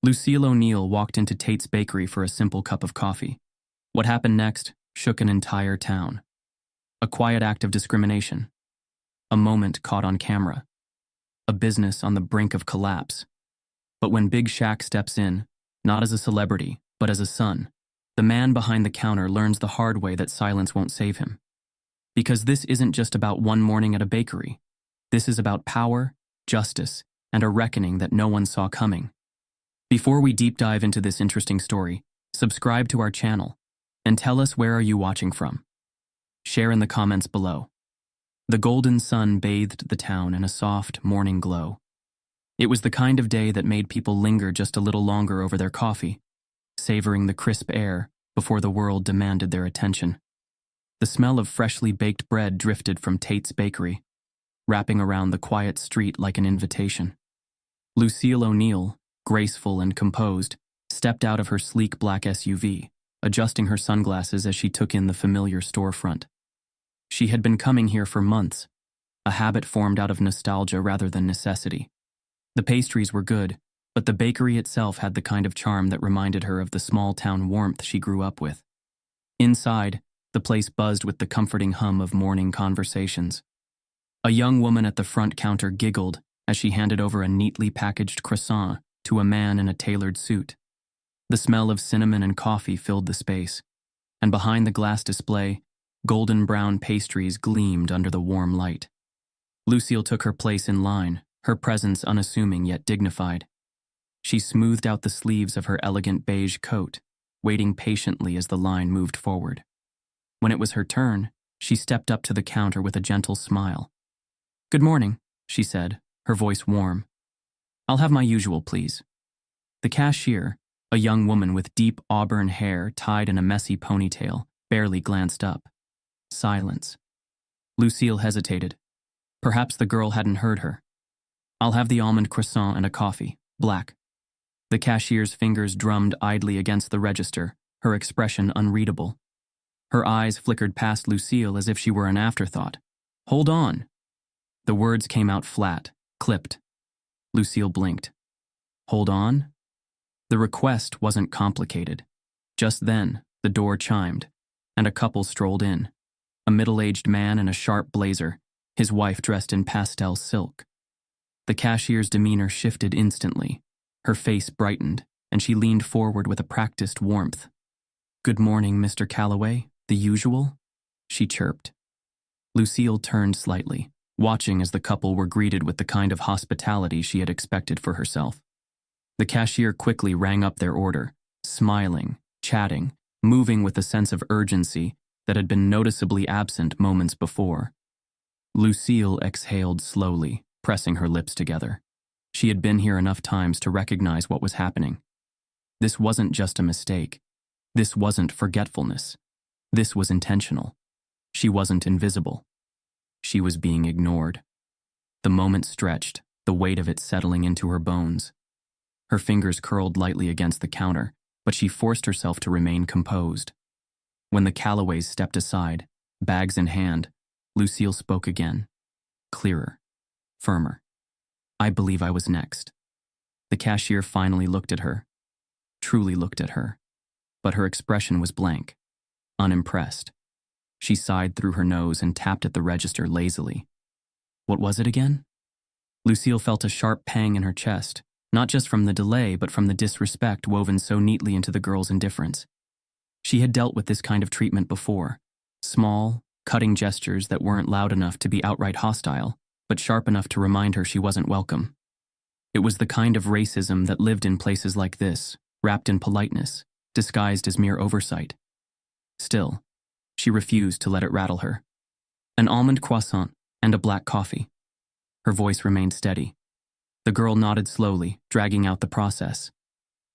Lucille O'Neill walked into Tate's bakery for a simple cup of coffee. What happened next shook an entire town. A quiet act of discrimination. A moment caught on camera. A business on the brink of collapse. But when Big Shaq steps in, not as a celebrity, but as a son, the man behind the counter learns the hard way that silence won't save him. Because this isn't just about one morning at a bakery. This is about power, justice, and a reckoning that no one saw coming. Before we deep dive into this interesting story, subscribe to our channel and tell us, where are you watching from? Share in the comments below. The golden sun bathed the town in a soft morning glow. It was the kind of day that made people linger just a little longer over their coffee, savoring the crisp air before the world demanded their attention. The smell of freshly baked bread drifted from Tate's bakery, wrapping around the quiet street like an invitation. Lucille O'Neill, graceful and composed, stepped out of her sleek black SUV, adjusting her sunglasses as she took in the familiar storefront. She had been coming here for months, a habit formed out of nostalgia rather than necessity. The pastries were good, but the bakery itself had the kind of charm that reminded her of the small-town warmth she grew up with. Inside, the place buzzed with the comforting hum of morning conversations. A young woman at the front counter giggled as she handed over a neatly packaged croissant to a man in a tailored suit. The smell of cinnamon and coffee filled the space, and behind the glass display, golden brown pastries gleamed under the warm light. Lucille took her place in line, her presence unassuming yet dignified. She smoothed out the sleeves of her elegant beige coat, waiting patiently as the line moved forward. When it was her turn, she stepped up to the counter with a gentle smile. "Good morning," she said, her voice warm. "I'll have my usual, please." The cashier, a young woman with deep auburn hair tied in a messy ponytail, barely glanced up. Silence. Lucille hesitated. Perhaps the girl hadn't heard her. "I'll have the almond croissant and a coffee, black." The cashier's fingers drummed idly against the register, her expression unreadable. Her eyes flickered past Lucille as if she were an afterthought. "Hold on." The words came out flat, clipped. Lucille blinked. Hold on? The request wasn't complicated. Just then, the door chimed, and a couple strolled in. A middle-aged man in a sharp blazer, his wife dressed in pastel silk. The cashier's demeanor shifted instantly. Her face brightened, and she leaned forward with a practiced warmth. "Good morning, Mr. Calloway, the usual?" she chirped. Lucille turned slightly, watching as the couple were greeted with the kind of hospitality she had expected for herself. The cashier quickly rang up their order, smiling, chatting, moving with a sense of urgency that had been noticeably absent moments before. Lucille exhaled slowly, pressing her lips together. She had been here enough times to recognize what was happening. This wasn't just a mistake. This wasn't forgetfulness. This was intentional. She wasn't invisible. She was being ignored. The moment stretched, the weight of it settling into her bones. Her fingers curled lightly against the counter, but she forced herself to remain composed. When the Calloways stepped aside, bags in hand, Lucille spoke again. Clearer. Firmer. "I believe I was next." The cashier finally looked at her. Truly looked at her. But her expression was blank. Unimpressed. She sighed through her nose and tapped at the register lazily. What was it again? Lucille felt a sharp pang in her chest, not just from the delay but from the disrespect woven so neatly into the girl's indifference. She had dealt with this kind of treatment before. Small, cutting gestures that weren't loud enough to be outright hostile, but sharp enough to remind her she wasn't welcome. It was the kind of racism that lived in places like this, wrapped in politeness, disguised as mere oversight. Still, she refused to let it rattle her. "An almond croissant and a black coffee." Her voice remained steady. The girl nodded slowly, dragging out the process.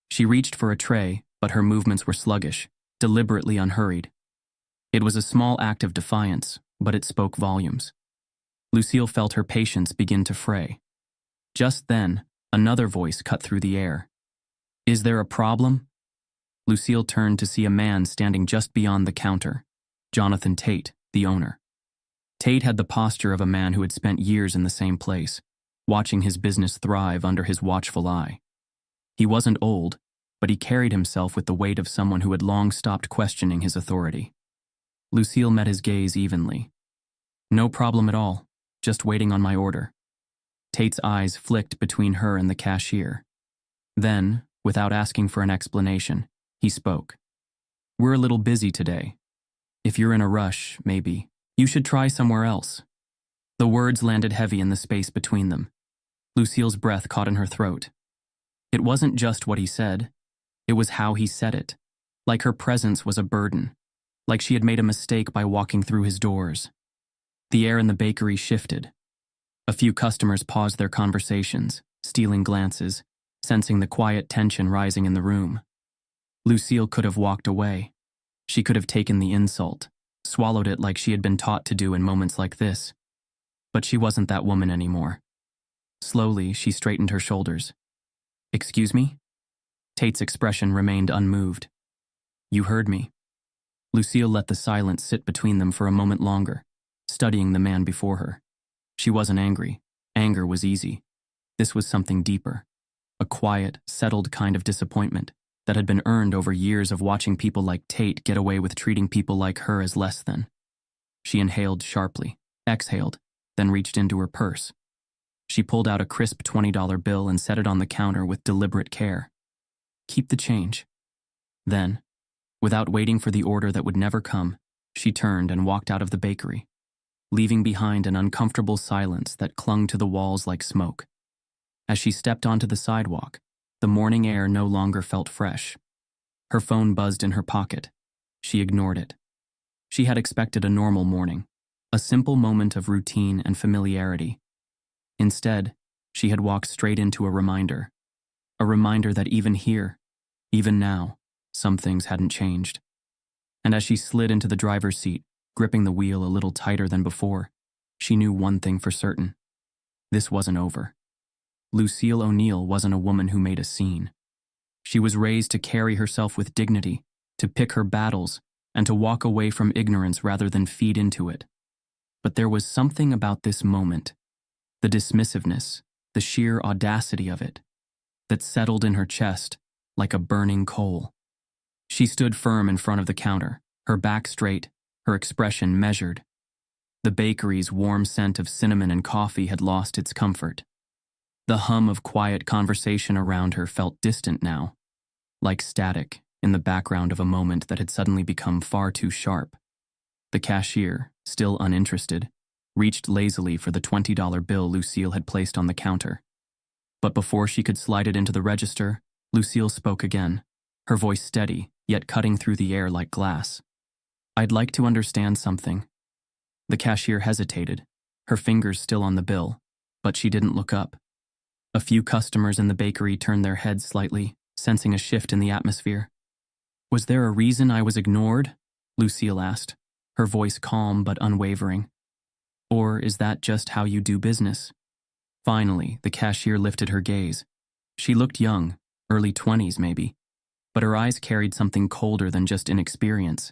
She reached for a tray, but her movements were sluggish, deliberately unhurried. It was a small act of defiance, but it spoke volumes. Lucille felt her patience begin to fray. Just then, another voice cut through the air. "Is there a problem?" Lucille turned to see a man standing just beyond the counter. Jonathan Tate, the owner. Tate had the posture of a man who had spent years in the same place, watching his business thrive under his watchful eye. He wasn't old, but he carried himself with the weight of someone who had long stopped questioning his authority. Lucille met his gaze evenly. "No problem at all, just waiting on my order." Tate's eyes flicked between her and the cashier. Then, without asking for an explanation, he spoke. "We're a little busy today. If you're in a rush, maybe, you should try somewhere else." The words landed heavy in the space between them. Lucille's breath caught in her throat. It wasn't just what he said. It was how he said it. Like her presence was a burden. Like she had made a mistake by walking through his doors. The air in the bakery shifted. A few customers paused their conversations, stealing glances, sensing the quiet tension rising in the room. Lucille could have walked away. She could have taken the insult, swallowed it like she had been taught to do in moments like this. But she wasn't that woman anymore. Slowly, she straightened her shoulders. "Excuse me?" Tate's expression remained unmoved. "You heard me." Lucille let the silence sit between them for a moment longer, studying the man before her. She wasn't angry. Anger was easy. This was something deeper. A quiet, settled kind of disappointment that had been earned over years of watching people like Tate get away with treating people like her as less than. She inhaled sharply, exhaled, then reached into her purse. She pulled out a crisp $20 bill and set it on the counter with deliberate care. "Keep the change." Then, without waiting for the order that would never come, she turned and walked out of the bakery, leaving behind an uncomfortable silence that clung to the walls like smoke. As she stepped onto the sidewalk, the morning air no longer felt fresh. Her phone buzzed in her pocket. She ignored it. She had expected a normal morning, a simple moment of routine and familiarity. Instead, she had walked straight into a reminder that even here, even now, some things hadn't changed. And as she slid into the driver's seat, gripping the wheel a little tighter than before, she knew one thing for certain. This wasn't over. Lucille O'Neill wasn't a woman who made a scene. She was raised to carry herself with dignity, to pick her battles, and to walk away from ignorance rather than feed into it. But there was something about this moment, the dismissiveness, the sheer audacity of it, that settled in her chest like a burning coal. She stood firm in front of the counter, her back straight, her expression measured. The bakery's warm scent of cinnamon and coffee had lost its comfort. The hum of quiet conversation around her felt distant now, like static in the background of a moment that had suddenly become far too sharp. The cashier, still uninterested, reached lazily for the $20 bill Lucille had placed on the counter. But before she could slide it into the register, Lucille spoke again, her voice steady, yet cutting through the air like glass. "I'd like to understand something." The cashier hesitated, her fingers still on the bill, but she didn't look up. A few customers in the bakery turned their heads slightly, sensing a shift in the atmosphere. "Was there a reason I was ignored?" Lucille asked, her voice calm but unwavering. "Or is that just how you do business?" Finally, the cashier lifted her gaze. She looked young, early 20s maybe, but her eyes carried something colder than just inexperience.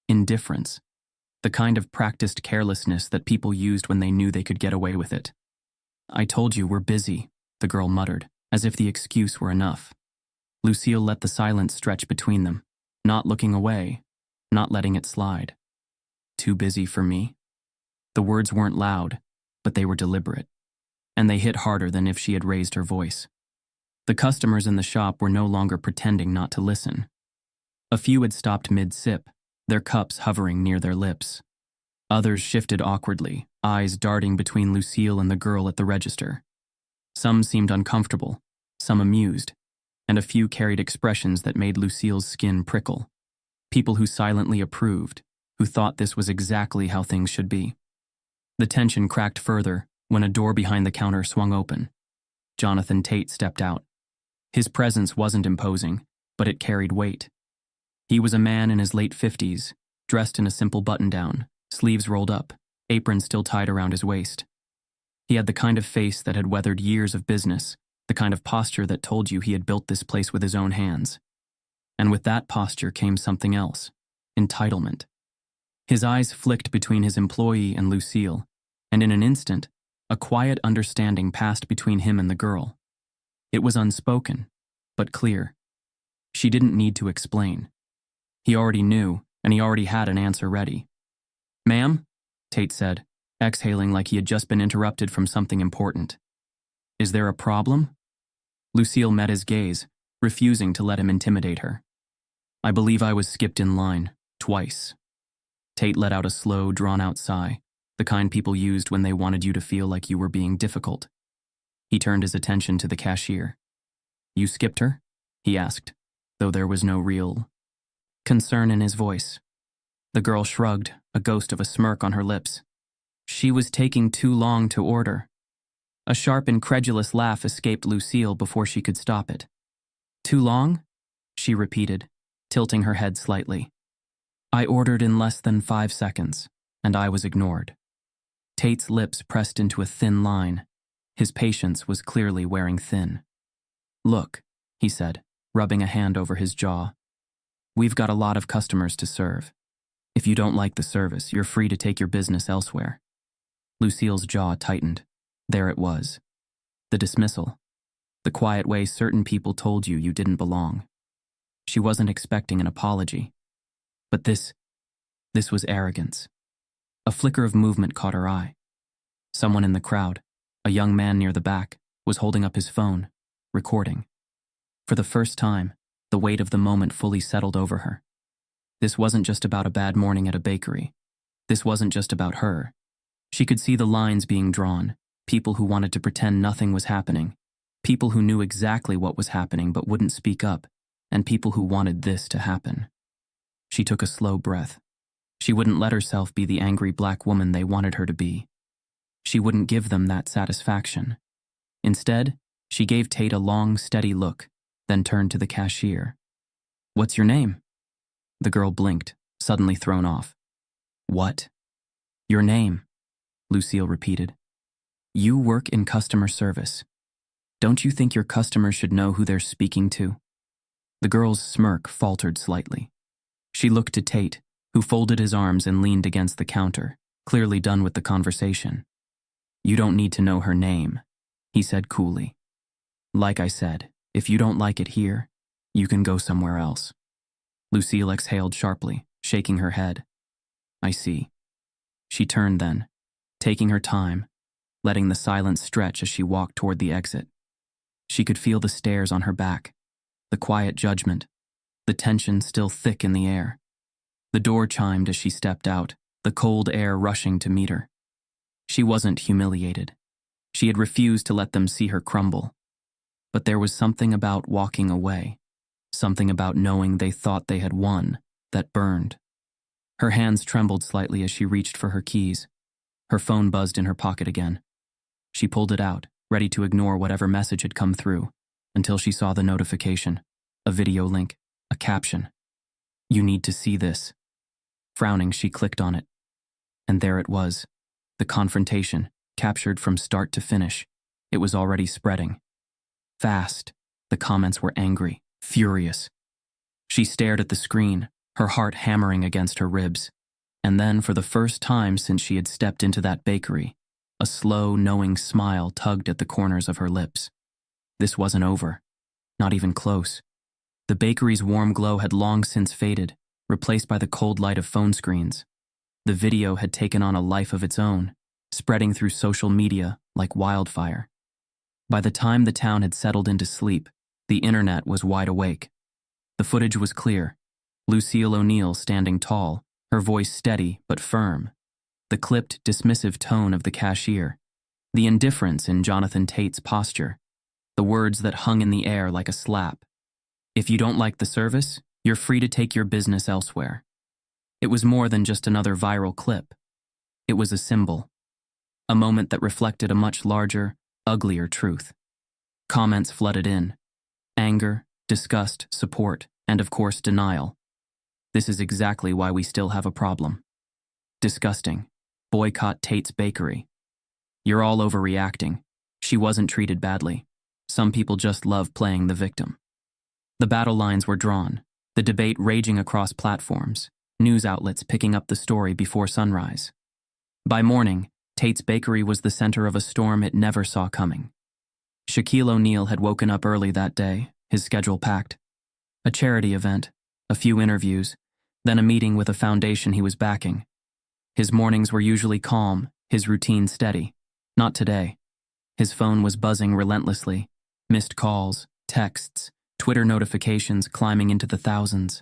Indifference. The kind of practiced carelessness that people used when they knew they could get away with it. "I told you we're busy," the girl muttered, as if the excuse were enough. Lucille let the silence stretch between them, not looking away, not letting it slide. "Too busy for me?" The words weren't loud, but they were deliberate, and they hit harder than if she had raised her voice. The customers in the shop were no longer pretending not to listen. A few had stopped mid-sip, their cups hovering near their lips. Others shifted awkwardly, eyes darting between Lucille and the girl at the register. Some seemed uncomfortable, some amused, and a few carried expressions that made Lucille's skin prickle. People who silently approved, who thought this was exactly how things should be. The tension cracked further when a door behind the counter swung open. Jonathan Tate stepped out. His presence wasn't imposing, but it carried weight. He was a man in his late 50s, dressed in a simple button-down, sleeves rolled up, apron still tied around his waist. He had the kind of face that had weathered years of business, the kind of posture that told you he had built this place with his own hands. And with that posture came something else, entitlement. His eyes flicked between his employee and Lucille, and in an instant, a quiet understanding passed between him and the girl. It was unspoken, but clear. She didn't need to explain. He already knew, and he already had an answer ready. "Ma'am?" Tate said, exhaling like he had just been interrupted from something important. "Is there a problem?" Lucille met his gaze, refusing to let him intimidate her. "I believe I was skipped in line, twice." Tate let out a slow, drawn-out sigh, the kind people used when they wanted you to feel like you were being difficult. He turned his attention to the cashier. "You skipped her?" he asked, though there was no real concern in his voice. The girl shrugged, a ghost of a smirk on her lips. She was taking too long to order. A sharp, incredulous laugh escaped Lucille before she could stop it. "Too long?" she repeated, tilting her head slightly. "I ordered in less than 5 seconds, and I was ignored." Tate's lips pressed into a thin line. His patience was clearly wearing thin. "Look," he said, rubbing a hand over his jaw. "We've got a lot of customers to serve. If you don't like the service, you're free to take your business elsewhere." Lucille's jaw tightened. There it was. The dismissal. The quiet way certain people told you you didn't belong. She wasn't expecting an apology. But this was arrogance. A flicker of movement caught her eye. Someone in the crowd, a young man near the back, was holding up his phone, recording. For the first time, the weight of the moment fully settled over her. This wasn't just about a bad morning at a bakery. This wasn't just about her. She could see the lines being drawn, people who wanted to pretend nothing was happening, people who knew exactly what was happening but wouldn't speak up, and people who wanted this to happen. She took a slow breath. She wouldn't let herself be the angry black woman they wanted her to be. She wouldn't give them that satisfaction. Instead, she gave Tate a long, steady look, then turned to the cashier. "What's your name?" The girl blinked, suddenly thrown off. "What?" "Your name," Lucille repeated. "You work in customer service. Don't you think your customers should know who they're speaking to?" The girl's smirk faltered slightly. She looked to Tate, who folded his arms and leaned against the counter, clearly done with the conversation. "You don't need to know her name," he said coolly. "Like I said, if you don't like it here, you can go somewhere else." Lucille exhaled sharply, shaking her head. "I see." She turned then, taking her time, letting the silence stretch as she walked toward the exit. She could feel the stares on her back, the quiet judgment, the tension still thick in the air. The door chimed as she stepped out, the cold air rushing to meet her. She wasn't humiliated. She had refused to let them see her crumble. But there was something about walking away, something about knowing they thought they had won, that burned. Her hands trembled slightly as she reached for her keys. Her phone buzzed in her pocket again. She pulled it out, ready to ignore whatever message had come through, until she saw the notification, a video link, a caption. "You need to see this." Frowning, she clicked on it. And there it was, the confrontation, captured from start to finish. It was already spreading. Fast. The comments were angry, furious. She stared at the screen, her heart hammering against her ribs. And then, for the first time since she had stepped into that bakery, a slow, knowing smile tugged at the corners of her lips. This wasn't over. Not even close. The bakery's warm glow had long since faded, replaced by the cold light of phone screens. The video had taken on a life of its own, spreading through social media like wildfire. By the time the town had settled into sleep, the internet was wide awake. The footage was clear. Lucille O'Neill standing tall, her voice steady but firm. The clipped, dismissive tone of the cashier. The indifference in Jonathan Tate's posture. The words that hung in the air like a slap. "If you don't like the service, you're free to take your business elsewhere." It was more than just another viral clip. It was a symbol. A moment that reflected a much larger, uglier truth. Comments flooded in. Anger, disgust, support, and of course denial. This is exactly why we still have a problem. Disgusting. Boycott Tate's bakery. You're all overreacting. She wasn't treated badly. Some people just love playing the victim. The battle lines were drawn, the debate raging across platforms, news outlets picking up the story before sunrise. By morning, Tate's bakery was the center of a storm it never saw coming. Shaquille O'Neal had woken up early that day, his schedule packed. A charity event, a few interviews, then a meeting with a foundation he was backing. His mornings were usually calm, his routine steady. Not today. His phone was buzzing relentlessly. Missed calls, texts, Twitter notifications climbing into the thousands.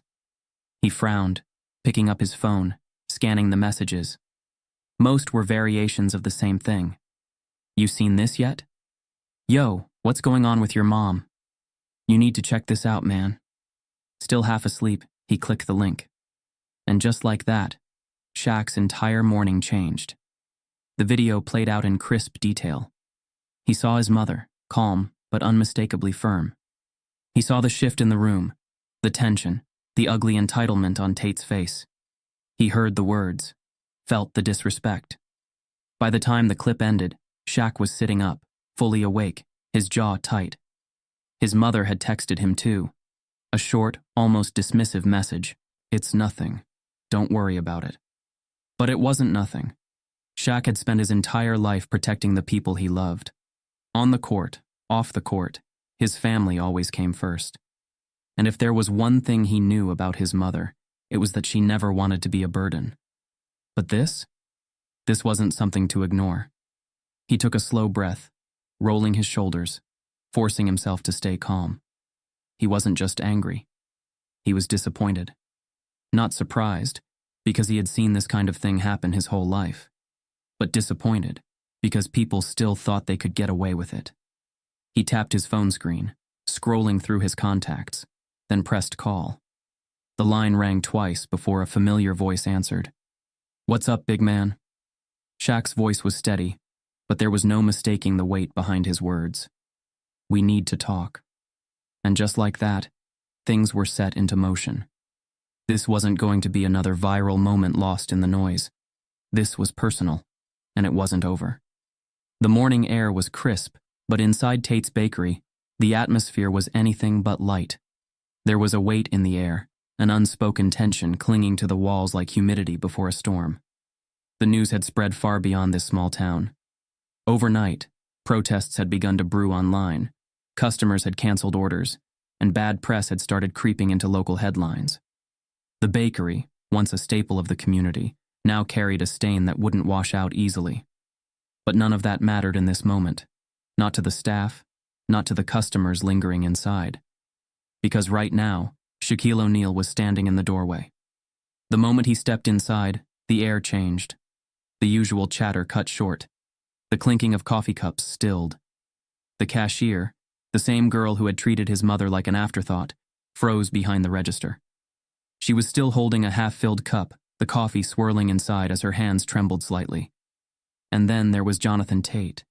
He frowned, picking up his phone, scanning the messages. Most were variations of the same thing. You seen this yet? Yo, what's going on with your mom? You need to check this out, man. Still half asleep, he clicked the link. And just like that, Shaq's entire morning changed. The video played out in crisp detail. He saw his mother, calm but unmistakably firm. He saw the shift in the room, the tension, the ugly entitlement on Tate's face. He heard the words, felt the disrespect. By the time the clip ended, Shaq was sitting up, fully awake, his jaw tight. His mother had texted him too. A short, almost dismissive message. It's nothing. Don't worry about it. But it wasn't nothing. Shaq had spent his entire life protecting the people he loved. On the court, off the court, his family always came first. And if there was one thing he knew about his mother, it was that she never wanted to be a burden. But this wasn't something to ignore. He took a slow breath, rolling his shoulders, forcing himself to stay calm. He wasn't just angry. He was disappointed. Not surprised, because he had seen this kind of thing happen his whole life. But disappointed, because people still thought they could get away with it. He tapped his phone screen, scrolling through his contacts, then pressed call. The line rang twice before a familiar voice answered. What's up, big man? Shaq's voice was steady, but there was no mistaking the weight behind his words. We need to talk. And just like that, things were set into motion. This wasn't going to be another viral moment lost in the noise. This was personal, and it wasn't over. The morning air was crisp, but inside Tate's bakery, the atmosphere was anything but light. There was a weight in the air, an unspoken tension clinging to the walls like humidity before a storm. The news had spread far beyond this small town. Overnight, protests had begun to brew online, customers had canceled orders, and bad press had started creeping into local headlines. The bakery, once a staple of the community, now carried a stain that wouldn't wash out easily. But none of that mattered in this moment. Not to the staff, not to the customers lingering inside. Because right now, Shaquille O'Neal was standing in the doorway. The moment he stepped inside, the air changed. The usual chatter cut short. The clinking of coffee cups stilled. The cashier, the same girl who had treated his mother like an afterthought, froze behind the register. She was still holding a half-filled cup, the coffee swirling inside as her hands trembled slightly. And then there was Jonathan Tate.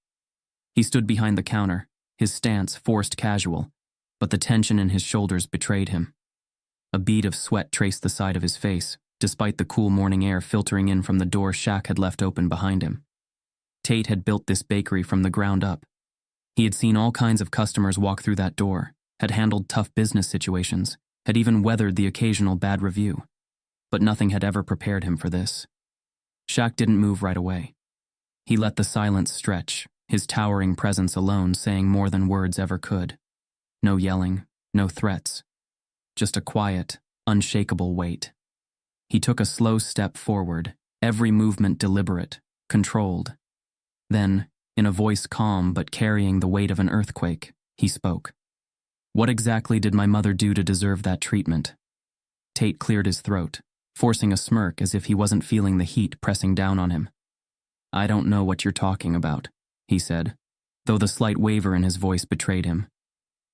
He stood behind the counter, his stance forced casual, but the tension in his shoulders betrayed him. A bead of sweat traced the side of his face, despite the cool morning air filtering in from the door Shaq had left open behind him. Tate had built this bakery from the ground up. He had seen all kinds of customers walk through that door, had handled tough business situations, had even weathered the occasional bad review. But nothing had ever prepared him for this. Shaq didn't move right away. He let the silence stretch, his towering presence alone saying more than words ever could. No yelling, no threats. Just a quiet, unshakable weight. He took a slow step forward, every movement deliberate, controlled. Then, in a voice calm but carrying the weight of an earthquake, he spoke. What exactly did my mother do to deserve that treatment? Tate cleared his throat, forcing a smirk as if he wasn't feeling the heat pressing down on him. I don't know what you're talking about, he said, though the slight waver in his voice betrayed him.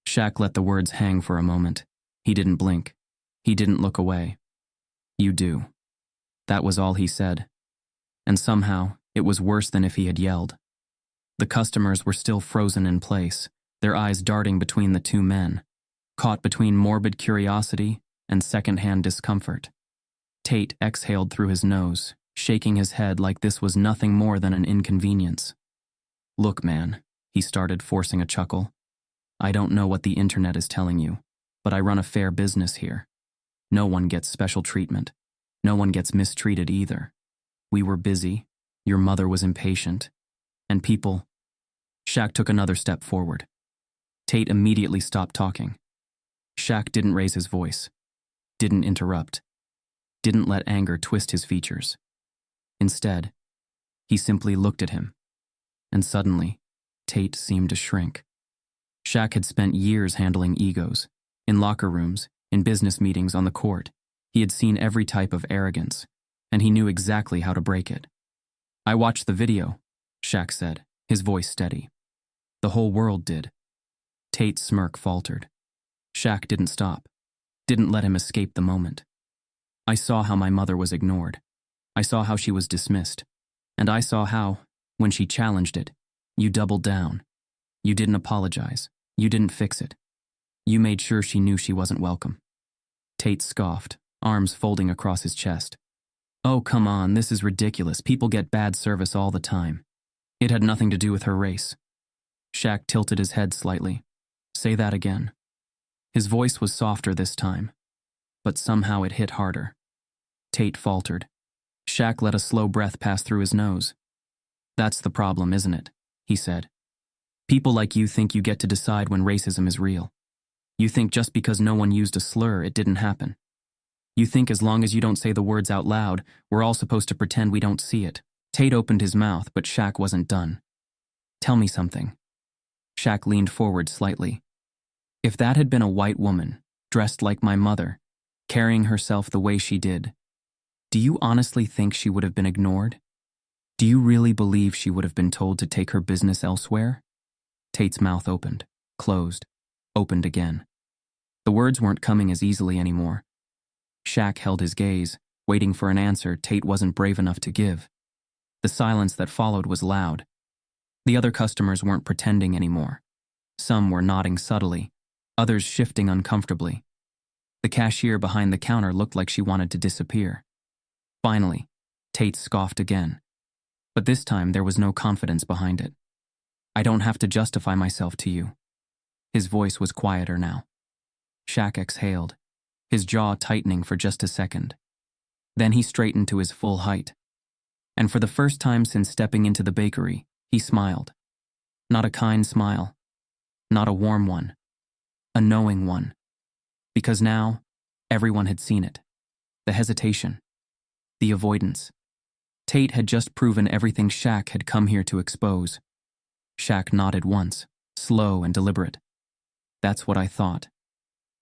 Shaq let the words hang for a moment. He didn't blink. He didn't look away. You do. That was all he said. And somehow, it was worse than if he had yelled. The customers were still frozen in place, their eyes darting between the two men, caught between morbid curiosity and second-hand discomfort. Tate exhaled through his nose, shaking his head like this was nothing more than an inconvenience. Look, man, he started, forcing a chuckle. I don't know what the internet is telling you, but I run a fair business here. No one gets special treatment. No one gets mistreated either. We were busy, your mother was impatient, and people... Shaq took another step forward. Tate immediately stopped talking. Shaq didn't raise his voice, didn't interrupt, didn't let anger twist his features. Instead, he simply looked at him, and suddenly, Tate seemed to shrink. Shaq had spent years handling egos, in locker rooms, in business meetings, on the court. He had seen every type of arrogance, and he knew exactly how to break it. "I watched the video," Shaq said, his voice steady. "The whole world did." Tate's smirk faltered. Shaq didn't stop, didn't let him escape the moment. "I saw how my mother was ignored. I saw how she was dismissed. And I saw how, when she challenged it, you doubled down. You didn't apologize. You didn't fix it. You made sure she knew she wasn't welcome." Tate scoffed, arms folding across his chest. "Oh, come on, this is ridiculous. People get bad service all the time. It had nothing to do with her race." Shaq tilted his head slightly. "Say that again." His voice was softer this time, but somehow it hit harder. Tate faltered. Shaq let a slow breath pass through his nose. "That's the problem, isn't it?" he said. "People like you think you get to decide when racism is real. You think just because no one used a slur, it didn't happen. You think as long as you don't say the words out loud, we're all supposed to pretend we don't see it." Tate opened his mouth, but Shaq wasn't done. "Tell me something." Shaq leaned forward slightly. "If that had been a white woman, dressed like my mother, carrying herself the way she did, do you honestly think she would have been ignored? Do you really believe she would have been told to take her business elsewhere?" Tate's mouth opened, closed, opened again. The words weren't coming as easily anymore. Shaq held his gaze, waiting for an answer Tate wasn't brave enough to give. The silence that followed was loud. The other customers weren't pretending anymore. Some were nodding subtly, others shifting uncomfortably. The cashier behind the counter looked like she wanted to disappear. Finally, Tate scoffed again. But this time there was no confidence behind it. "I don't have to justify myself to you." His voice was quieter now. Shaq exhaled, his jaw tightening for just a second. Then he straightened to his full height. And for the first time since stepping into the bakery, he smiled. Not a kind smile, not a warm one, a knowing one. Because now, everyone had seen it. The hesitation, the avoidance. Tate had just proven everything Shaq had come here to expose. Shaq nodded once, slow and deliberate. "That's what I thought."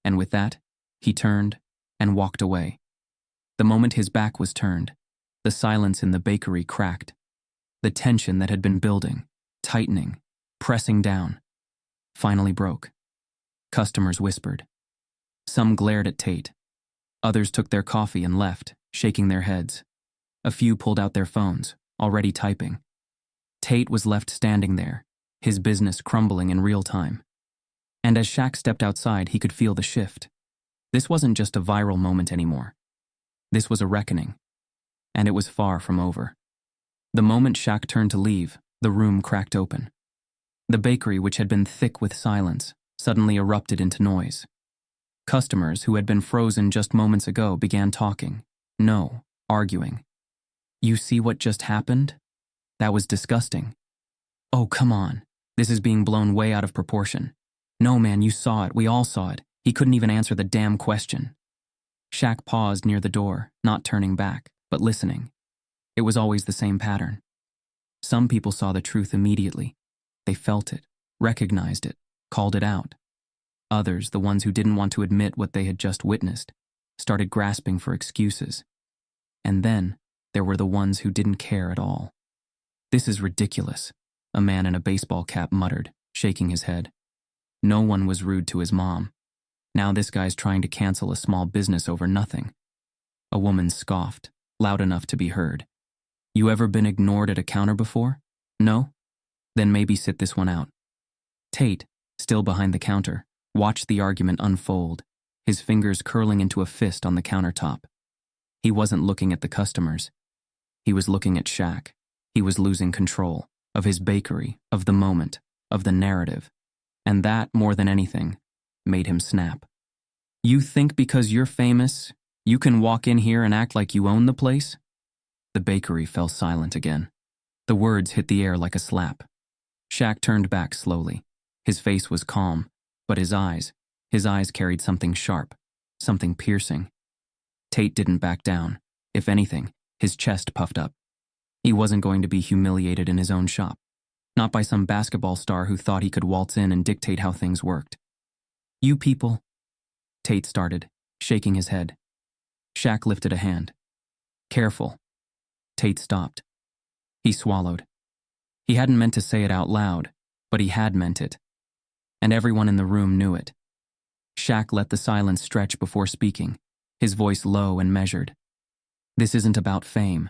And with that, he turned and walked away. The moment his back was turned, the silence in the bakery cracked. The tension that had been building, tightening, pressing down, finally broke. Customers whispered. Some glared at Tate. Others took their coffee and left, shaking their heads. A few pulled out their phones, already typing. Tate was left standing there, his business crumbling in real time. And as Shaq stepped outside, he could feel the shift. This wasn't just a viral moment anymore. This was a reckoning. And it was far from over. The moment Shaq turned to leave, the room cracked open. The bakery, which had been thick with silence, suddenly erupted into noise. Customers who had been frozen just moments ago began talking. No, arguing. "You see what just happened? That was disgusting." "Oh, come on. This is being blown way out of proportion." "No, man, you saw it. We all saw it. He couldn't even answer the damn question." Shaq paused near the door, not turning back, but listening. It was always the same pattern. Some people saw the truth immediately. They felt it, recognized it, called it out. Others, the ones who didn't want to admit what they had just witnessed, started grasping for excuses. And then, there were the ones who didn't care at all. "This is ridiculous," a man in a baseball cap muttered, shaking his head. No one was rude to his mom. Now this guy's trying to cancel a small business over nothing. A woman scoffed, loud enough to be heard. "You ever been ignored at a counter before? No? Then maybe sit this one out." Tate, still behind the counter, watched the argument unfold, his fingers curling into a fist on the countertop. He wasn't looking at the customers. He was looking at Shaq. He was losing control of his bakery, of the moment, of the narrative. And that, more than anything, made him snap. "You think because you're famous, you can walk in here and act like you own the place?" The bakery fell silent again. The words hit the air like a slap. Shaq turned back slowly. His face was calm, but his His eyes carried something sharp, something piercing. Tate didn't back down. If anything, his chest puffed up. He wasn't going to be humiliated in his own shop. Not by some basketball star who thought he could waltz in and dictate how things worked. "You people," Tate started, shaking his head. Shaq lifted a hand. "Careful." Tate stopped. He swallowed. He hadn't meant to say it out loud, but he had meant it. And everyone in the room knew it. Shaq let the silence stretch before speaking, his voice low and measured. "This isn't about fame."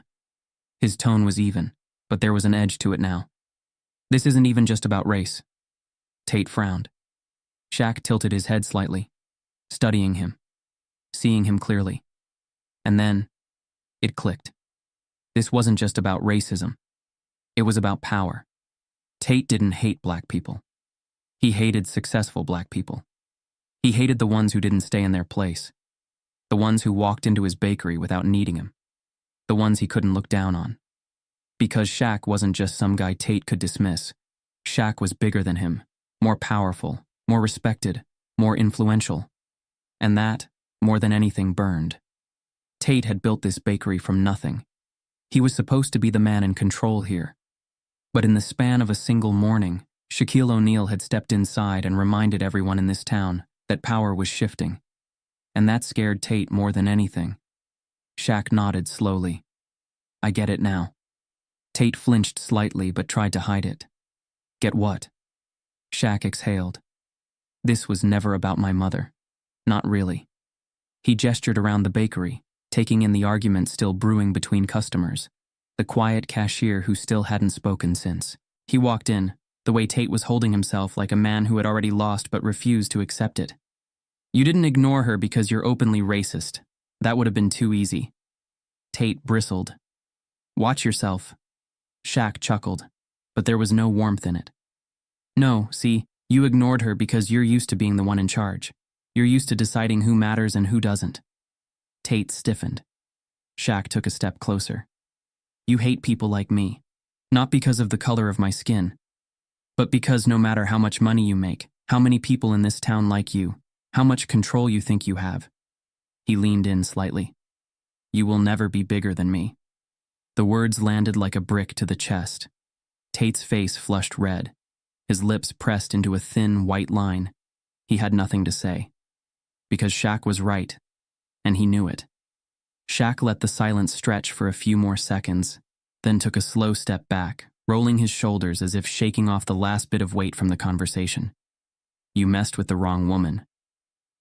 His tone was even, but there was an edge to it now. "This isn't even just about race." Tate frowned. Shaq tilted his head slightly, studying him, seeing him clearly. And then, it clicked. This wasn't just about racism. It was about power. Tate didn't hate black people. He hated successful black people. He hated the ones who didn't stay in their place. The ones who walked into his bakery without needing him. The ones he couldn't look down on. Because Shaq wasn't just some guy Tate could dismiss. Shaq was bigger than him, more powerful, more respected, more influential. And that, more than anything, burned. Tate had built this bakery from nothing. He was supposed to be the man in control here. But in the span of a single morning, Shaquille O'Neal had stepped inside and reminded everyone in this town that power was shifting. And that scared Tate more than anything. Shaq nodded slowly. "I get it now." Tate flinched slightly but tried to hide it. "Get what?" Shaq exhaled. "This was never about my mother. Not really." He gestured around the bakery, taking in the argument still brewing between customers. The quiet cashier who still hadn't spoken since. He walked in, the way Tate was holding himself like a man who had already lost but refused to accept it. "You didn't ignore her because you're openly racist. That would have been too easy." Tate bristled. "Watch yourself." Shaq chuckled, but there was no warmth in it. "No, see, you ignored her because you're used to being the one in charge. You're used to deciding who matters and who doesn't." Tate stiffened. Shaq took a step closer. "You hate people like me, not because of the color of my skin, but because no matter how much money you make, how many people in this town like you, how much control you think you have." He leaned in slightly. "You will never be bigger than me." The words landed like a brick to the chest. Tate's face flushed red, his lips pressed into a thin, white line. He had nothing to say. Because Shaq was right, and he knew it. Shaq let the silence stretch for a few more seconds, then took a slow step back, rolling his shoulders as if shaking off the last bit of weight from the conversation. "You messed with the wrong woman."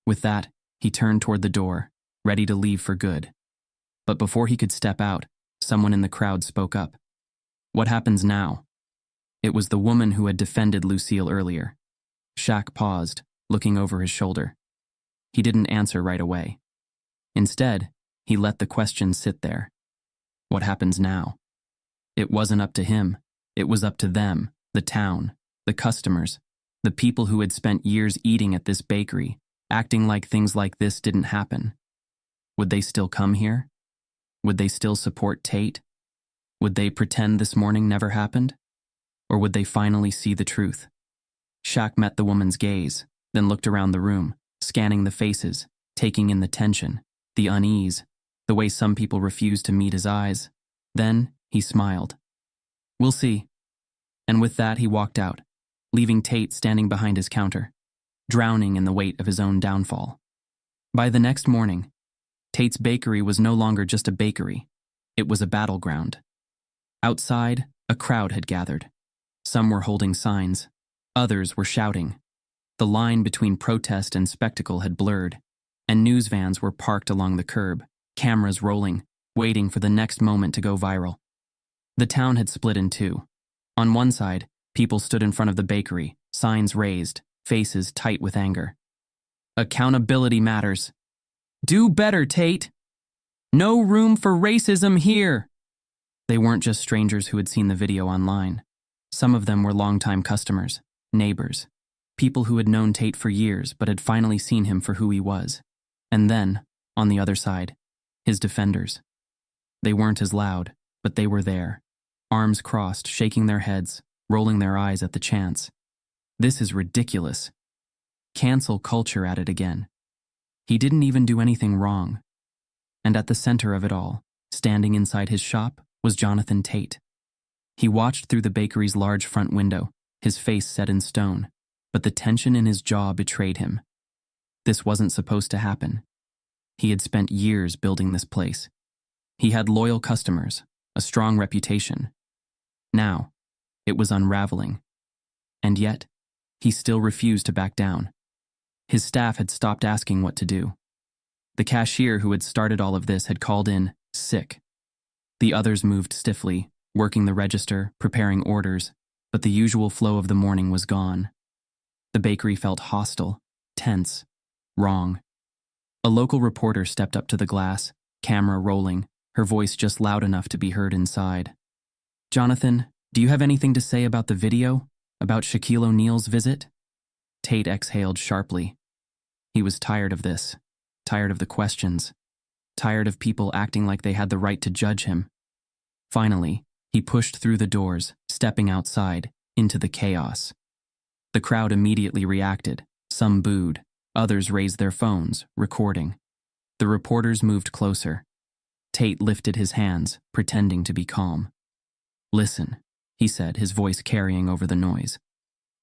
With that, he turned toward the door, ready to leave for good. But before he could step out, someone in the crowd spoke up. "What happens now?" It was the woman who had defended Lucille earlier. Shaq paused, looking over his shoulder. He didn't answer right away. Instead, he let the question sit there. What happens now? It wasn't up to him. It was up to them, the town, the customers, the people who had spent years eating at this bakery, acting like things like this didn't happen. Would they still come here? Would they still support Tate? Would they pretend this morning never happened? Or would they finally see the truth? Shaq met the woman's gaze, then looked around the room, scanning the faces, taking in the tension, the unease, the way some people refused to meet his eyes. Then he smiled. "We'll see." And with that, he walked out, leaving Tate standing behind his counter, drowning in the weight of his own downfall. By the next morning, Tate's bakery was no longer just a bakery. It was a battleground. Outside, a crowd had gathered. Some were holding signs. Others were shouting. The line between protest and spectacle had blurred, and news vans were parked along the curb, cameras rolling, waiting for the next moment to go viral. The town had split in two. On one side, people stood in front of the bakery, signs raised, faces tight with anger. "Accountability matters. Do better, Tate. No room for racism here." They weren't just strangers who had seen the video online. Some of them were longtime customers, neighbors, people who had known Tate for years but had finally seen him for who he was. And then, on the other side, his defenders. They weren't as loud, but they were there, arms crossed, shaking their heads, rolling their eyes at the chance. "This is ridiculous." Cancel culture at it again. He didn't even do anything wrong. And at the center of it all, standing inside his shop, was Jonathan Tate. He watched through the bakery's large front window, his face set in stone, but the tension in his jaw betrayed him. This wasn't supposed to happen. He had spent years building this place. He had loyal customers, a strong reputation. Now, it was unraveling. And yet, he still refused to back down. His staff had stopped asking what to do. The cashier who had started all of this had called in sick. The others moved stiffly, working the register, preparing orders, but the usual flow of the morning was gone. The bakery felt hostile, tense, wrong. A local reporter stepped up to the glass, camera rolling, her voice just loud enough to be heard inside. "Jonathan, do you have anything to say about the video? About Shaquille O'Neal's visit?" Tate exhaled sharply. He was tired of this, tired of the questions, tired of people acting like they had the right to judge him. Finally, he pushed through the doors, stepping outside, into the chaos. The crowd immediately reacted. Some booed, others raised their phones, recording. The reporters moved closer. Tate lifted his hands, pretending to be calm. "Listen," he said, his voice carrying over the noise.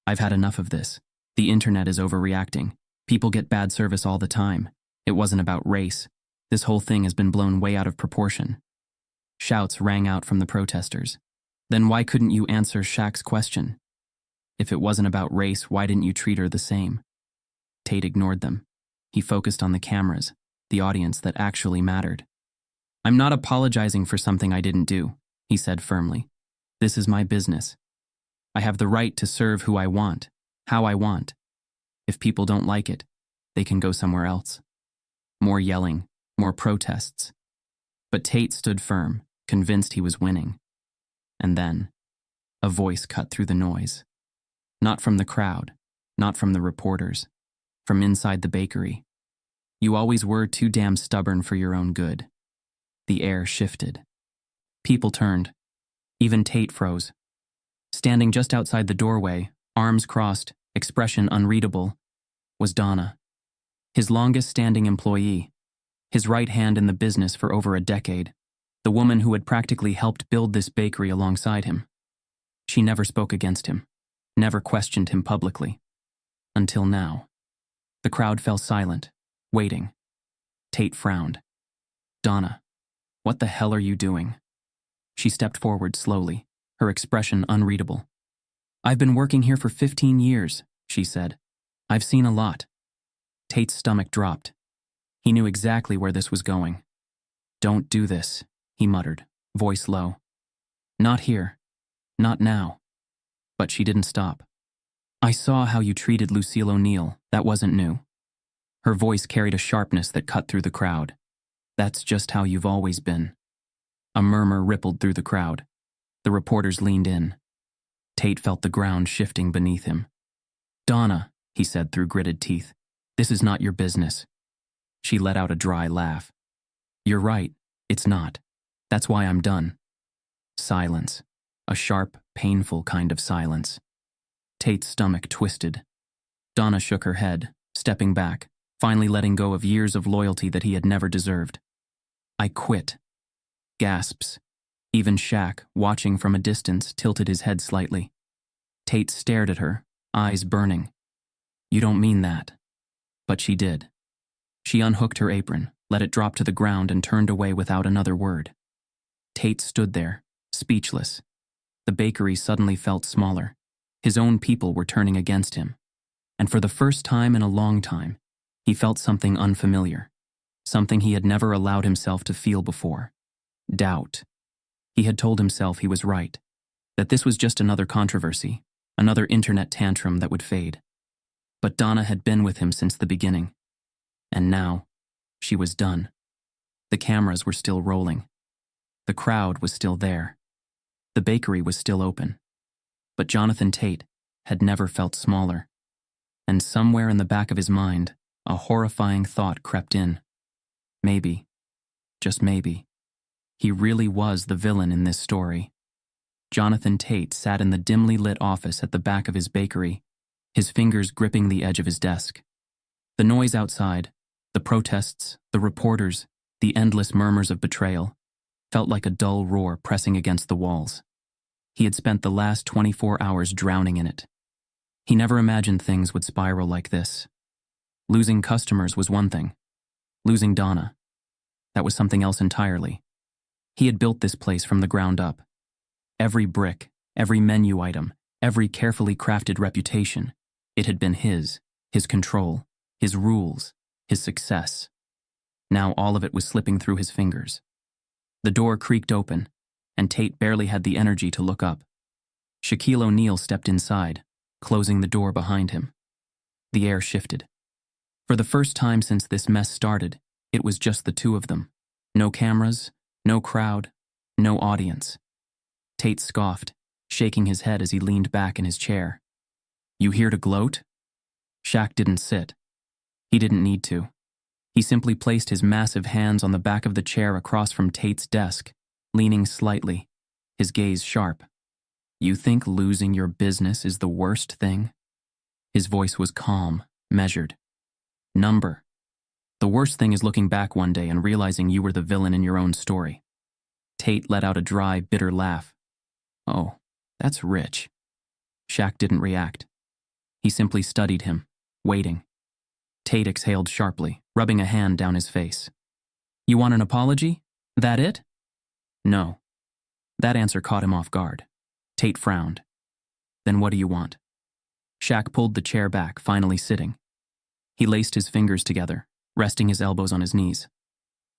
"I've had enough of this. The internet is overreacting. People get bad service all the time. It wasn't about race. This whole thing has been blown way out of proportion." Shouts rang out from the protesters. "Then why couldn't you answer Shaq's question? If it wasn't about race, why didn't you treat her the same?" Tate ignored them. He focused on the cameras, the audience that actually mattered. "I'm not apologizing for something I didn't do," he said firmly. "This is my business. I have the right to serve who I want, how I want. If people don't like it, they can go somewhere else." More yelling, more protests. But Tate stood firm, convinced he was winning. And then, a voice cut through the noise. Not from the crowd, not from the reporters, from inside the bakery. "You always were too damn stubborn for your own good." The air shifted. People turned. Even Tate froze. Standing just outside the doorway, arms crossed, expression unreadable, was Donna. His longest-standing employee. His right hand in the business for over a decade. The woman who had practically helped build this bakery alongside him. She never spoke against him, never questioned him publicly. Until now. The crowd fell silent, waiting. Tate frowned. "Donna, what the hell are you doing?" She stepped forward slowly, her expression unreadable. "I've been working here for 15 years, she said. "I've seen a lot." Tate's stomach dropped. He knew exactly where this was going. "Don't do this," he muttered, voice low. "Not here. Not now." But she didn't stop. "I saw how you treated Lucille O'Neal. That wasn't new." Her voice carried a sharpness that cut through the crowd. "That's just how you've always been." A murmur rippled through the crowd. The reporters leaned in. Tate felt the ground shifting beneath him. "Donna," he said through gritted teeth, "this is not your business." She let out a dry laugh. "You're right, it's not. That's why I'm done." Silence. A sharp, painful kind of silence. Tate's stomach twisted. Donna shook her head, stepping back, finally letting go of years of loyalty that he had never deserved. "I quit." Gasps. Even Shaq, watching from a distance, tilted his head slightly. Tate stared at her, eyes burning. "You don't mean that." But she did. She unhooked her apron, let it drop to the ground, and turned away without another word. Tate stood there, speechless. The bakery suddenly felt smaller. His own people were turning against him. And for the first time in a long time, he felt something unfamiliar, something he had never allowed himself to feel before. Doubt. He had told himself he was right, that this was just another controversy, another internet tantrum that would fade. But Donna had been with him since the beginning. And now, she was done. The cameras were still rolling. The crowd was still there. The bakery was still open. But Jonathan Tate had never felt smaller. And somewhere in the back of his mind, a horrifying thought crept in. Maybe, just maybe, he really was the villain in this story. Jonathan Tate sat in the dimly lit office at the back of his bakery, his fingers gripping the edge of his desk. The noise outside, the protests, the reporters, the endless murmurs of betrayal, felt like a dull roar pressing against the walls. He had spent the last 24 hours drowning in it. He never imagined things would spiral like this. Losing customers was one thing. Losing Donna, that was something else entirely. He had built this place from the ground up. Every brick, every menu item, every carefully crafted reputation, it had been his control, his rules, his success. Now all of it was slipping through his fingers. The door creaked open, and Tate barely had the energy to look up. Shaquille O'Neal stepped inside, closing the door behind him. The air shifted. For the first time since this mess started, it was just the two of them. No cameras, no crowd, no audience. Tate scoffed, shaking his head as he leaned back in his chair. "You here to gloat?" Shaq didn't sit. He didn't need to. He simply placed his massive hands on the back of the chair across from Tate's desk, leaning slightly, his gaze sharp. "You think losing your business is the worst thing?" His voice was calm, measured. "Number. The worst thing is looking back one day and realizing you were the villain in your own story." Tate let out a dry, bitter laugh. "Oh, that's rich." Shaq didn't react. He simply studied him, waiting. Tate exhaled sharply, rubbing a hand down his face. "You want an apology? That it?" "No." That answer caught him off guard. Tate frowned. "Then what do you want?" Shaq pulled the chair back, finally sitting. He laced his fingers together, resting his elbows on his knees.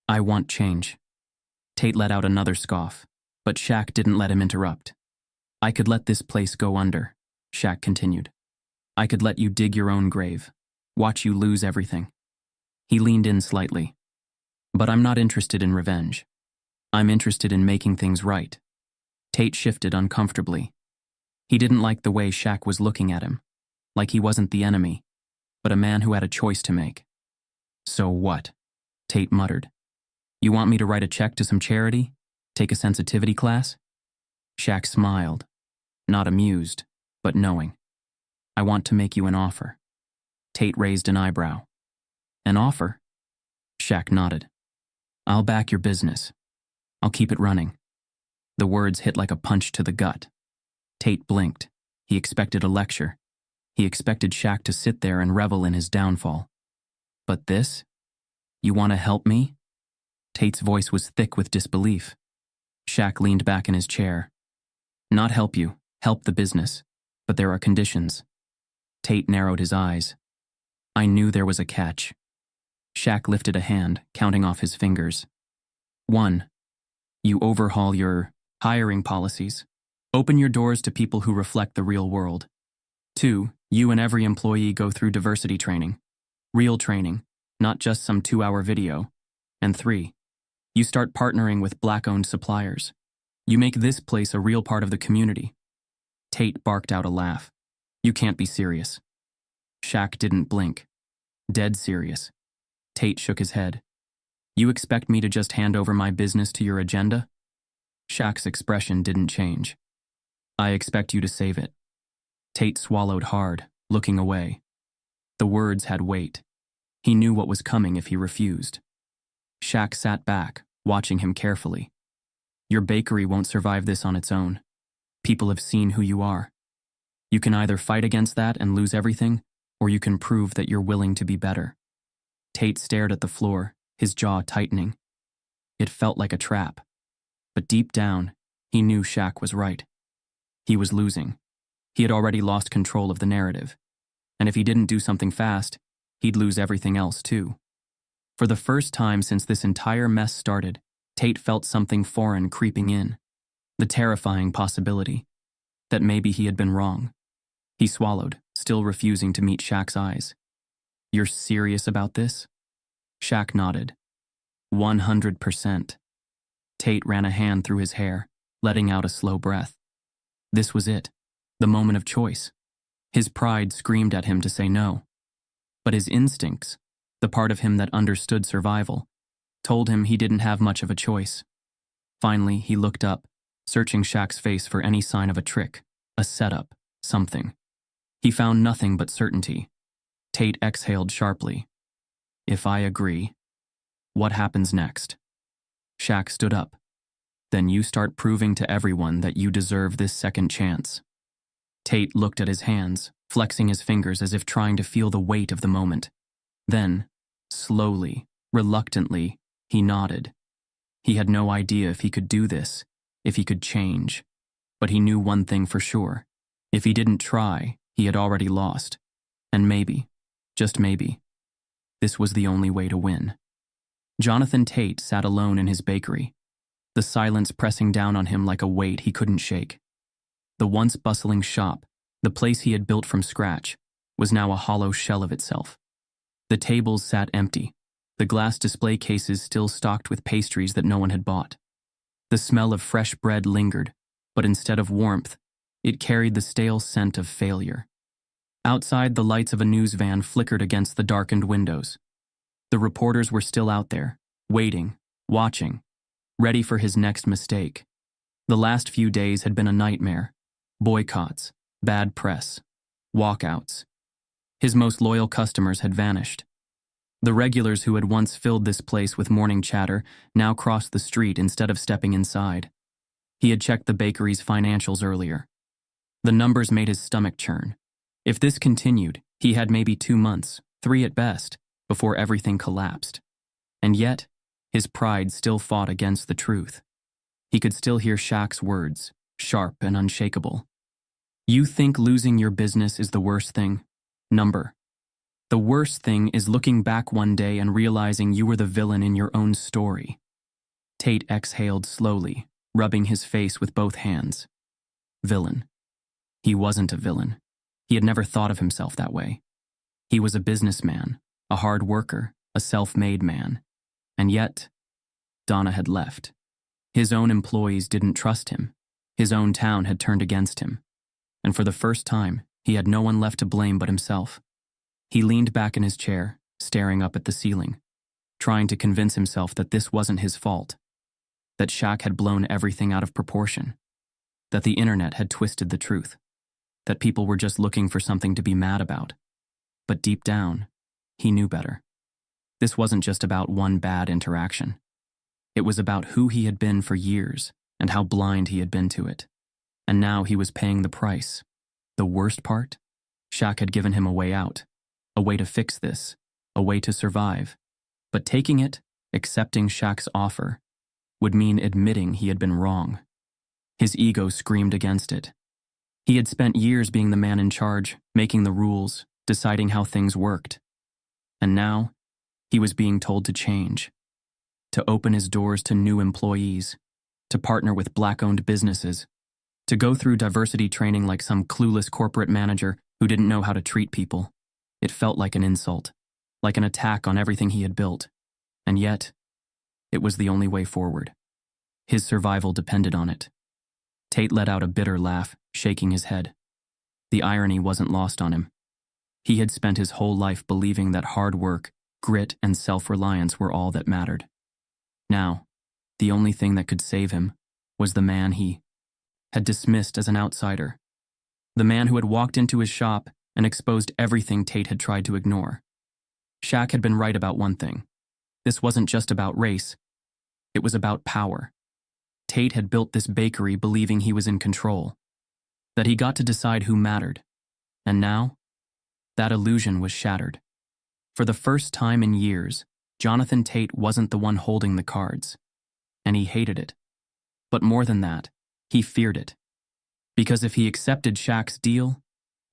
"I want change." Tate let out another scoff, but Shaq didn't let him interrupt. "I could let this place go under," Shaq continued. "I could let you dig your own grave, watch you lose everything." He leaned in slightly. "But I'm not interested in revenge. I'm interested in making things right." Tate shifted uncomfortably. He didn't like the way Shaq was looking at him, like he wasn't the enemy, but a man who had a choice to make. "So what?" Tate muttered. "You want me to write a check to some charity? Take a sensitivity class?" Shaq smiled, not amused, but knowing. "I want to make you an offer." Tate raised an eyebrow. "An offer?" Shaq nodded. "I'll back your business. I'll keep it running." The words hit like a punch to the gut. Tate blinked. He expected a lecture. He expected Shaq to sit there and revel in his downfall. "But this? You want to help me?" Tate's voice was thick with disbelief. Shaq leaned back in his chair. "Not help you, help the business. But there are conditions." Tate narrowed his eyes. "I knew there was a catch." Shaq lifted a hand, counting off his fingers. 1. You overhaul your hiring policies. Open your doors to people who reflect the real world. 2. You and every employee go through diversity training. Real training, not just some 2-hour video. And 3. You start partnering with Black-owned suppliers. You make this place a real part of the community. Tate barked out a laugh. "You can't be serious." Shaq didn't blink. Dead serious. Tate shook his head. "You expect me to just hand over my business to your agenda?" Shaq's expression didn't change. "I expect you to save it." Tate swallowed hard, looking away. The words had weight. He knew what was coming if he refused. Shaq sat back, watching him carefully. "Your bakery won't survive this on its own. People have seen who you are. You can either fight against that and lose everything, or you can prove that you're willing to be better." Tate stared at the floor, his jaw tightening. It felt like a trap. But deep down, he knew Shaq was right. He was losing. He had already lost control of the narrative. And if he didn't do something fast, he'd lose everything else too. For the first time since this entire mess started, Tate felt something foreign creeping in. The terrifying possibility that maybe he had been wrong. He swallowed, still refusing to meet Shaq's eyes. "You're serious about this?" Shaq nodded. 100%. Tate ran a hand through his hair, letting out a slow breath. This was it, the moment of choice. His pride screamed at him to say no. But his instincts, the part of him that understood survival, told him he didn't have much of a choice. Finally, he looked up, searching Shaq's face for any sign of a trick, a setup, something. He found nothing but certainty. Tate exhaled sharply. If I agree, what happens next? Shaq stood up. Then you start proving to everyone that you deserve this second chance. Tate looked at his hands, flexing his fingers as if trying to feel the weight of the moment. Then, slowly, reluctantly, he nodded. He had no idea if he could do this, if he could change. But he knew one thing for sure. If he didn't try, he had already lost. And maybe, just maybe, this was the only way to win. Jonathan Tate sat alone in his bakery, the silence pressing down on him like a weight he couldn't shake. The once bustling shop, the place he had built from scratch, was now a hollow shell of itself. The tables sat empty, the glass display cases still stocked with pastries that no one had bought. The smell of fresh bread lingered, but instead of warmth, it carried the stale scent of failure. Outside, the lights of a news van flickered against the darkened windows. The reporters were still out there, waiting, watching, ready for his next mistake. The last few days had been a nightmare. Boycotts, bad press, walkouts. His most loyal customers had vanished. The regulars who had once filled this place with morning chatter now crossed the street instead of stepping inside. He had checked the bakery's financials earlier. The numbers made his stomach churn. If this continued, he had maybe 2 months, 3 at best, before everything collapsed. And yet, his pride still fought against the truth. He could still hear Shaq's words, sharp and unshakable. You think losing your business is the worst thing? Number. The worst thing is looking back one day and realizing you were the villain in your own story. Tate exhaled slowly, rubbing his face with both hands. Villain. He wasn't a villain. He had never thought of himself that way. He was a businessman, a hard worker, a self-made man. And yet, Donna had left. His own employees didn't trust him. His own town had turned against him. And for the first time, he had no one left to blame but himself. He leaned back in his chair, staring up at the ceiling, trying to convince himself that this wasn't his fault, that Shaq had blown everything out of proportion, that the internet had twisted the truth, that people were just looking for something to be mad about. But deep down, he knew better. This wasn't just about one bad interaction. It was about who he had been for years and how blind he had been to it. And now he was paying the price. The worst part? Shaq had given him a way out, a way to fix this, a way to survive. But taking it, accepting Shaq's offer, would mean admitting he had been wrong. His ego screamed against it. He had spent years being the man in charge, making the rules, deciding how things worked. And now, he was being told to change, to open his doors to new employees, to partner with Black-owned businesses, to go through diversity training like some clueless corporate manager who didn't know how to treat people. It felt like an insult, like an attack on everything he had built. And yet, it was the only way forward. His survival depended on it. Tate let out a bitter laugh, shaking his head. The irony wasn't lost on him. He had spent his whole life believing that hard work, grit, and self-reliance were all that mattered. Now, the only thing that could save him was the man he had dismissed as an outsider. The man who had walked into his shop and exposed everything Tate had tried to ignore. Shaq had been right about one thing. This wasn't just about race. It was about power. Tate had built this bakery believing he was in control, that he got to decide who mattered. And now, that illusion was shattered. For the first time in years, Jonathan Tate wasn't the one holding the cards. And he hated it. But more than that, he feared it. Because if he accepted Shaq's deal,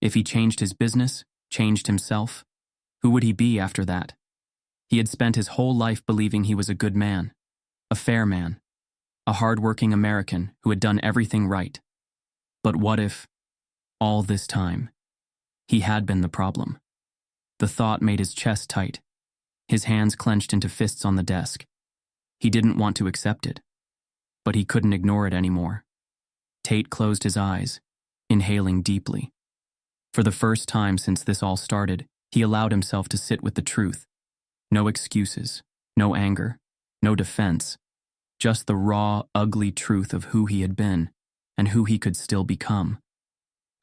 if he changed his business, changed himself, who would he be after that? He had spent his whole life believing he was a good man, a fair man, a hard-working American who had done everything right. But what if, all this time, he had been the problem? The thought made his chest tight. His hands clenched into fists on the desk. He didn't want to accept it, but he couldn't ignore it anymore. Tate closed his eyes, inhaling deeply. For the first time since this all started, he allowed himself to sit with the truth. No excuses, no anger, no defense, just the raw, ugly truth of who he had been and who he could still become.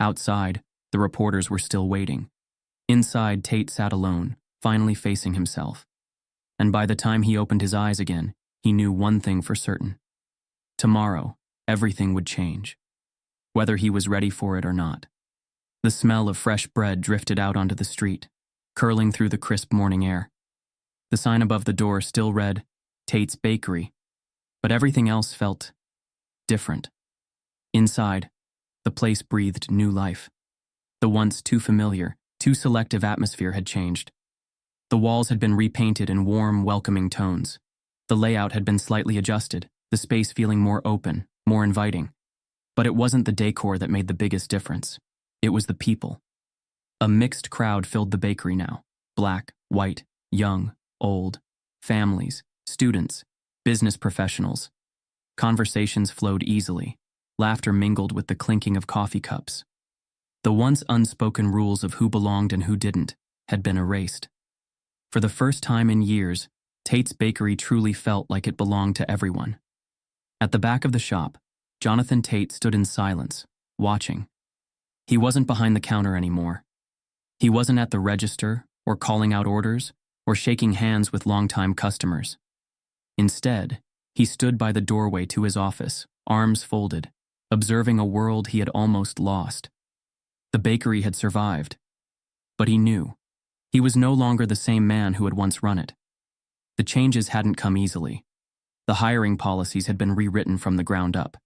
Outside, The reporters were still waiting. Inside, Tate sat alone, finally facing himself. And by the time he opened his eyes again, he knew one thing for certain. Tomorrow, everything would change. Whether he was ready for it or not. The smell of fresh bread drifted out onto the street, curling through the crisp morning air. The sign above the door still read, Tate's Bakery, but everything else felt different. Inside, the place breathed new life. The once too familiar, too selective atmosphere had changed. The walls had been repainted in warm, welcoming tones. The layout had been slightly adjusted, the space feeling more open, more inviting. But it wasn't the decor that made the biggest difference. It was the people. A mixed crowd filled the bakery now. Black, white, young, old, families, students, business professionals. Conversations flowed easily. Laughter mingled with the clinking of coffee cups. The once unspoken rules of who belonged and who didn't had been erased. For the first time in years, Tate's Bakery truly felt like it belonged to everyone. At the back of the shop, Jonathan Tate stood in silence, watching. He wasn't behind the counter anymore. He wasn't at the register, or calling out orders, or shaking hands with longtime customers. Instead, he stood by the doorway to his office, arms folded, observing a world he had almost lost. The bakery had survived, but he knew. He was no longer the same man who had once run it. The changes hadn't come easily. The hiring policies had been rewritten from the ground up.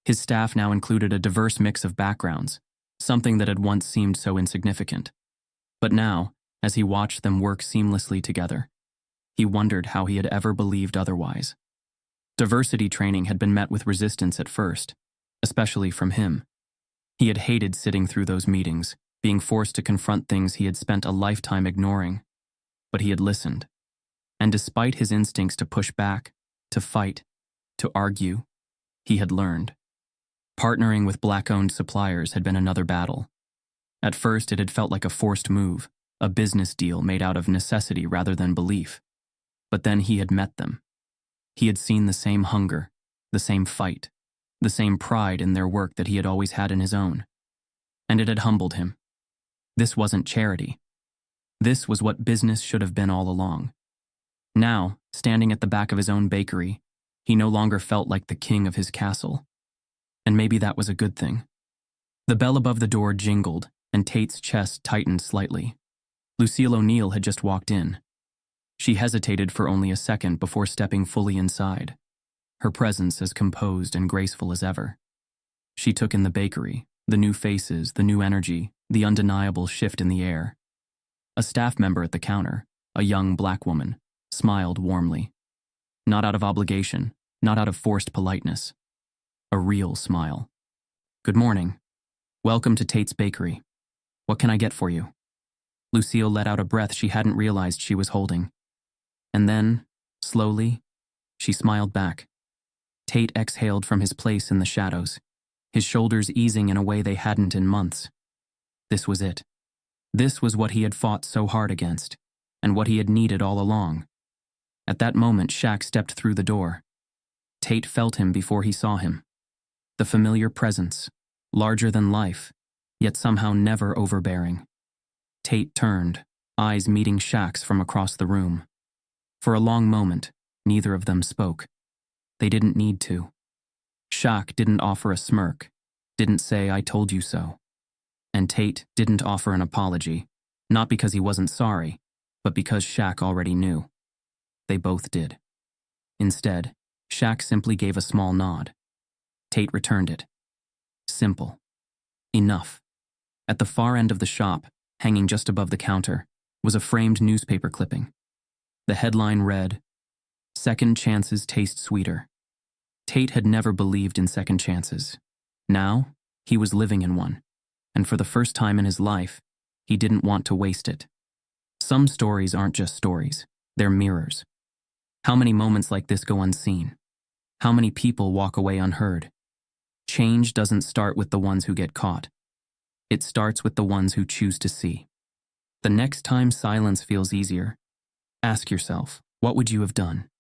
His staff now included a diverse mix of backgrounds, something that had once seemed so insignificant. But now, as he watched them work seamlessly together, he wondered how he had ever believed otherwise. Diversity training had been met with resistance at first, especially from him. He had hated sitting through those meetings, being forced to confront things he had spent a lifetime ignoring. But he had listened. And despite his instincts to push back, to fight, to argue, he had learned. Partnering with Black-owned suppliers had been another battle. At first, it had felt like a forced move, a business deal made out of necessity rather than belief. But then he had met them. He had seen the same hunger, the same fight, the same pride in their work that he had always had in his own. And it had humbled him. This wasn't charity. This was what business should have been all along. Now, standing at the back of his own bakery, he no longer felt like the king of his castle. And maybe that was a good thing. The bell above the door jingled, and Tate's chest tightened slightly. Lucille O'Neill had just walked in. She hesitated for only a second before stepping fully inside, her presence as composed and graceful as ever. She took in the bakery, the new faces, the new energy, the undeniable shift in the air. A staff member at the counter, a young Black woman, smiled warmly. Not out of obligation, not out of forced politeness. A real smile. "Good morning. Welcome to Tate's Bakery. What can I get for you?" Lucille let out a breath she hadn't realized she was holding. And then, slowly, she smiled back. Tate exhaled from his place in the shadows, his shoulders easing in a way they hadn't in months. This was it. This was what he had fought so hard against, and what he had needed all along. At that moment, Shaq stepped through the door. Tate felt him before he saw him. The familiar presence, larger than life, yet somehow never overbearing. Tate turned, eyes meeting Shaq's from across the room. For a long moment, neither of them spoke. They didn't need to. Shaq didn't offer a smirk, didn't say, "I told you so." And Tate didn't offer an apology, not because he wasn't sorry, but because Shaq already knew. They both did. Instead, Shaq simply gave a small nod. Tate returned it. Simple. Enough. At the far end of the shop, hanging just above the counter, was a framed newspaper clipping. The headline read, "Second chances taste sweeter." Tate had never believed in second chances. Now, he was living in one. And for the first time in his life, he didn't want to waste it. Some stories aren't just stories, they're mirrors. How many moments like this go unseen? How many people walk away unheard? Change doesn't start with the ones who get caught. It starts with the ones who choose to see. The next time silence feels easier, ask yourself, what would you have done?